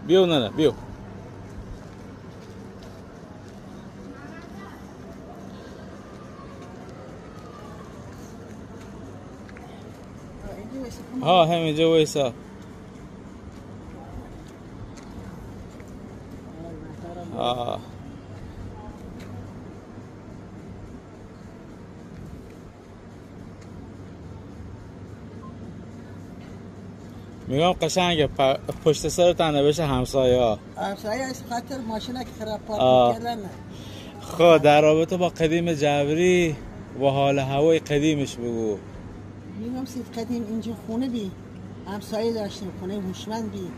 بیو نه بیو ها همینجا وایسا میگم قشنگه پشت سرت نوشته همسایه ها از خاطر ماشینا که خراب پارک کردن. خب در رابطه با قدیم جبری و حال هوای قدیمش بگو. میگم سید قدیم اینجا خونه بی همسایه داشتیم، خونه هوشمند بی.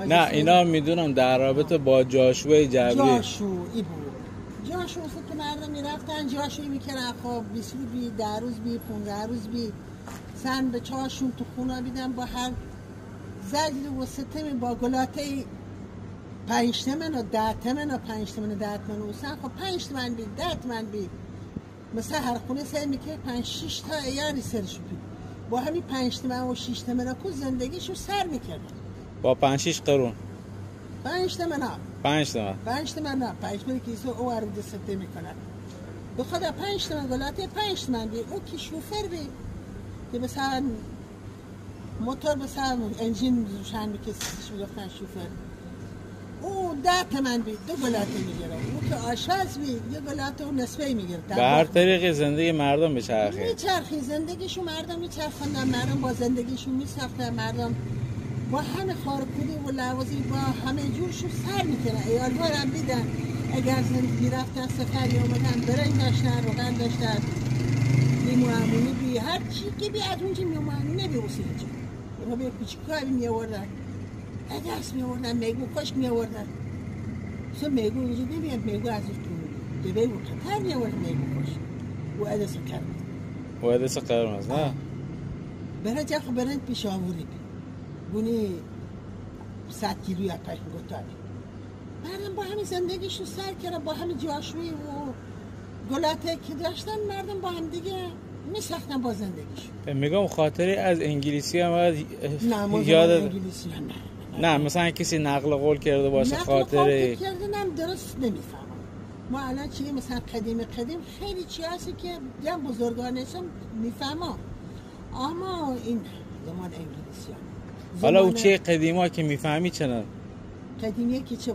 نه اینا میدونم در رابطه با جاشوی جبری. جاشویی بود. جاشویی که مردم میرفتن جاشویی میکردن. خب 20 روز بی، 10 روز بی، 15 روز بی. سن به چاشون تو خونه بیدن با هر زجر و ستمی با گلاته 5 تومن و 10 تومن و 5 تومن و 10 تومن و سن. خب 5 تومن بی، 10 تومن بی. مثلا هر خونه سعی میکرد 5-6 تا ایاری سرشو بی. با همین 5 تومن و 6 تومن که زندگیشو سر میکردن. با 5-6 قرون 5 تومن ها 5 تومن 5 تومن نه 5 تومن کیسه او رو سته میکنن. به خدا 5 تومن گلاته 5 تومن بی. او که شوفر بی که مثلا موتور مثلا انجین روشن میکسیش میگفتن شوفر. او 10 تومن بی 2 گلاته میگیره. او که آشپز بی 1 گلاته و نصفه میگیره. به هر طریقی زندگی مردم میچرخی زندگیشو مردم میچرخوندن. مردم با زندگیشو میساختن. مردم با همه خارکودی و لوازی با همه جورشو سر میکنن. ایالوار هم دیدن اگر زندگی رفتن سفری اومدن برنج داشتن، روغن داشتن، لیمو عمونی بی، هر چی که بی از اونجا میومن نبیوسی اینجا. اونا به کوچیکایی میآوردن، ادرس میآوردن، میگو کشک میآوردن. سو میگو اینجا نمیاد، میگو از تو بگو خطر میآورد میگو کشک و ادرس کرد و ادرس قرمز نه برنج خب برنج پیش آوری بونی 100 کیلویی از پشم گفتاری. مردم با همین زندگیشو سر کردن، با همین جاشویی و گلاته که داشتن. مردم با هم دیگه میساختن با زندگیشو. میگم خاطری از انگلیسی هم یاد انگلیسی هم نه مثلا کسی نقل قول کرده باشه خاطره نقل قول کردنم درست نمیفهمم. ما الان چیه مثلا قدیم خیلی چی هستی که جمع بزرگانشم میفهمم، اما این زمان انگلیسی هم. حالا او چه قدیما که میفهمی چنان قدیمیه که چه